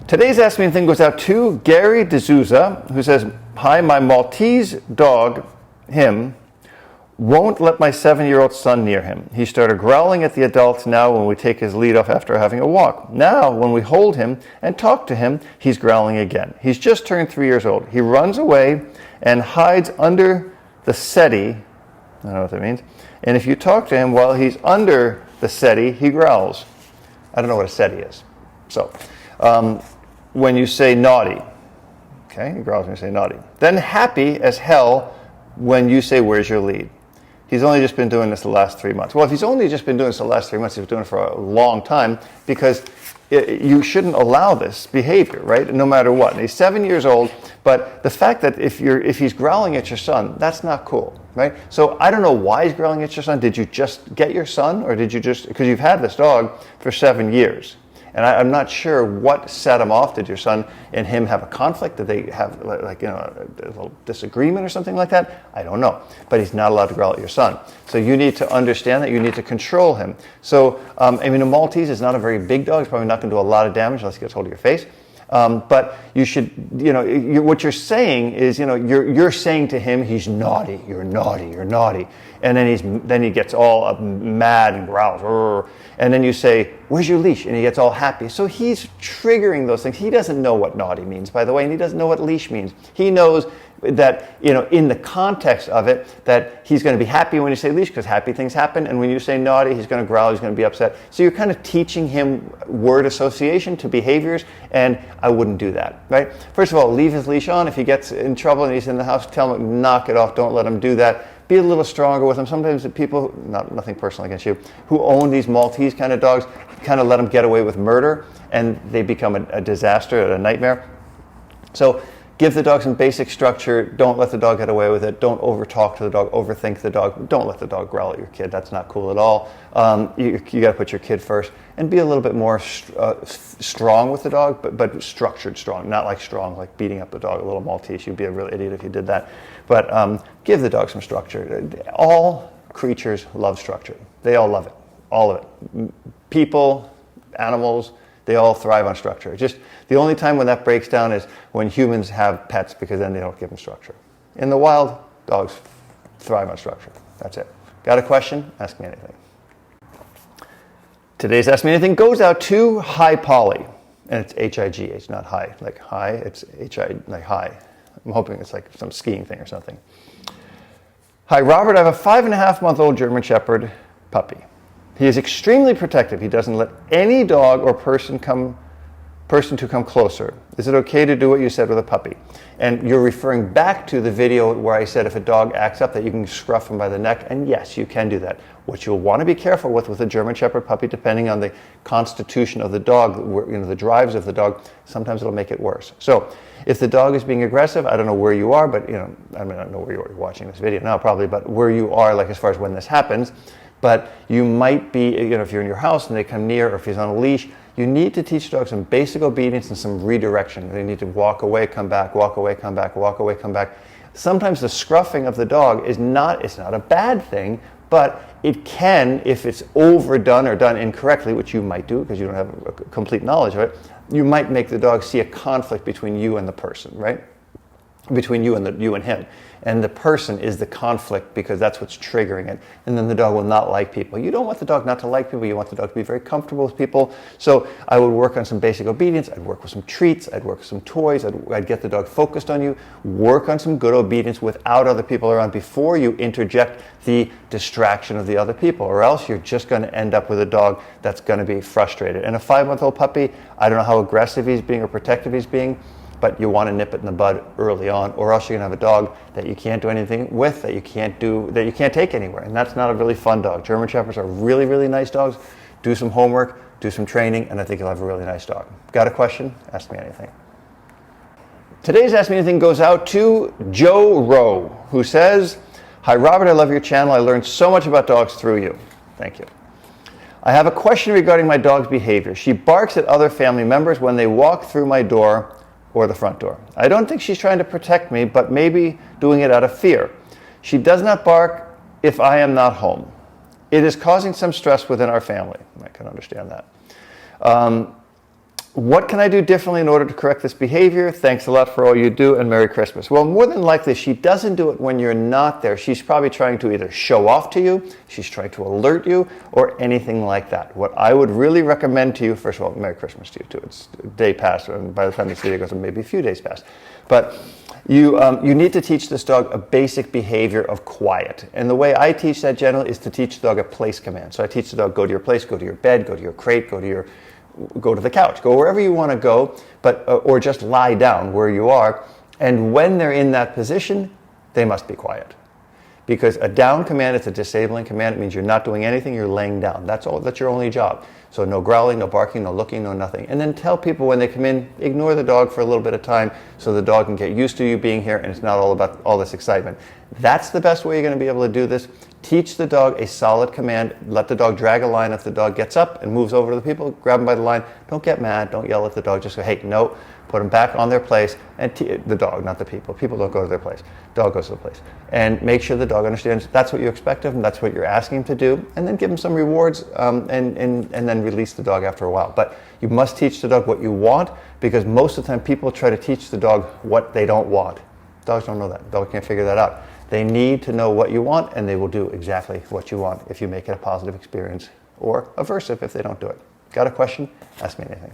Today's Ask Me Anything goes out to Gary D'Souza, who says, "Hi, my Maltese dog, him, won't let my 7-year-old son near him. He started growling at the adults now when we take his lead off after having a walk. Now, when we hold him and talk to him, he's growling again. He's just turned 3 years old. He runs away and hides under the settee." I don't know what that means. "And if you talk to him while he's under the settee, he growls." I don't know what a settee is. So, when you say naughty, okay, he growls when you say naughty. "Then happy as hell when you say, 'Where's your lead?' He's only just been doing this the last 3 months." Well, if he's only just been doing this the last 3 months, he's been doing it for a long time, because you shouldn't allow this behavior, right? No matter what. And he's 7 years old, but the fact that if he's growling at your son, that's not cool, right? So I don't know why he's growling at your son. Did you just get your son, or did you just, because you've had this dog for 7 years? And I'm not sure what set him off. Did your son and him have a conflict? Did they have a little disagreement or something like that? I don't know. But he's not allowed to growl at your son. So you need to understand that. You need to control him. So, a Maltese is not a very big dog. It's probably not going to do a lot of damage unless he gets hold of your face. But you should, what you're saying is, you're saying to him, he's naughty, you're naughty, you're naughty. And then he gets all mad and growls. "Rrr." And then you say, "Where's your leash?" And he gets all happy. So he's triggering those things. He doesn't know what naughty means, by the way, and he doesn't know what leash means. He knows that, in the context of it, that he's going to be happy when you say leash because happy things happen. And when you say naughty, he's going to growl, he's going to be upset. So you're kind of teaching him word association to behaviors, and I wouldn't do that, right? First of all, leave his leash on. If he gets in trouble and he's in the house, tell him, knock it off, don't let him do that. Be a little stronger with him. Sometimes the people, nothing personal against you, who own these Maltese kind of dogs, kind of let them get away with murder, and they become a disaster, a nightmare. So give the dog some basic structure. Don't let the dog get away with it. Don't overtalk to the dog, overthink the dog. Don't let the dog growl at your kid. That's not cool at all. You got to put your kid first, and be a little bit more strong with the dog, but structured strong, not like strong, like beating up the dog. A little Maltese, you'd be a real idiot if you did that. But give the dog some structure. All creatures love structure. They all love it, all of it. People, animals, they all thrive on structure. Just the only time when that breaks down is when humans have pets, because then they don't give them structure. In the wild, dogs thrive on structure. That's it. Got a question? Ask me anything. Today's Ask Me Anything goes out to Hi Polly. And it's H-I-G-H, not high. Like high, it's H-I, like high. I'm hoping it's like some skiing thing or something. "Hi, Robert. I have a 5.5-month-old German Shepherd puppy. He is extremely protective. He doesn't let any dog or person to come closer. Is it okay to do what you said with a puppy?" And you're referring back to the video where I said if a dog acts up that you can scruff him by the neck, and yes, you can do that. What you'll want to be careful with a German Shepherd puppy, depending on the constitution of the dog, the drives of the dog, sometimes it'll make it worse. So if the dog is being aggressive, I don't know where you are, but I don't know where you are watching this video now probably, but where you are, like as far as when this happens. But you might be, if you're in your house and they come near, or if he's on a leash, you need to teach dogs some basic obedience and some redirection. They need to walk away, come back, walk away, come back, walk away, come back. Sometimes the scruffing of the dog it's not a bad thing, but it can, if it's overdone or done incorrectly, which you might do because you don't have a complete knowledge of it, you might make the dog see a conflict between you and the person, right? Between you and him. And the person is the conflict because that's what's triggering it. And then the dog will not like people. You don't want the dog not to like people. You want the dog to be very comfortable with people. So I would work on some basic obedience. I'd work with some treats. I'd work with some toys. I'd get the dog focused on you. Work on some good obedience without other people around before you interject the distraction of the other people. Or else you're just going to end up with a dog that's going to be frustrated. And a 5-month-old puppy, I don't know how aggressive he's being or protective he's being, but you want to nip it in the bud early on, or else you're going to have a dog that you can't do anything with, that you can't take anywhere. And that's not a really fun dog. German Shepherds are really, really nice dogs. Do some homework, do some training, and I think you'll have a really nice dog. Got a question? Ask me anything. Today's Ask Me Anything goes out to Joe Rowe, who says, "Hi, Robert. I love your channel. I learned so much about dogs through you." Thank you. "I have a question regarding my dog's behavior. She barks at other family members when they walk through my door or the front door. I don't think she's trying to protect me, but maybe doing it out of fear. She does not bark if I am not home. It is causing some stress within our family." I can understand that. what can I do differently in order to correct this behavior? Thanks a lot for all you do, and Merry Christmas. Well, more than likely, she doesn't do it when you're not there. She's probably trying to either show off to you, she's trying to alert you, or anything like that. What I would really recommend to you, first of all, Merry Christmas to you too. It's a day past, and by the time you see it, it goes maybe a few days past. But you need to teach this dog a basic behavior of quiet. And the way I teach that generally is to teach the dog a place command. So I teach the dog, go to your place, go to your bed, go to your crate, go to the couch, go wherever you want to go, but or just lie down where you are. And when they're in that position, they must be quiet. Because a down command, it's a disabling command. It means you're not doing anything, you're laying down. That's your only job. So no growling, no barking, no looking, no nothing. And then tell people when they come in, ignore the dog for a little bit of time so the dog can get used to you being here and it's not all about all this excitement. That's the best way you're going to be able to do this. Teach the dog a solid command. Let the dog drag a line. If the dog gets up and moves over to the people, grab them by the line. Don't get mad. Don't yell at the dog. Just go, hey, no. Put them back on their place. And the dog, not the people. People don't go to their place. Dog goes to the place. And make sure the dog understands that's what you expect of him. That's what you're asking him to do. And then give him some rewards and then release the dog after a while. But you must teach the dog what you want, because most of the time people try to teach the dog what they don't want. Dogs don't know that. Dogs can't figure that out. They need to know what you want, and they will do exactly what you want if you make it a positive experience, or aversive if they don't do it. Got a question? Ask me anything.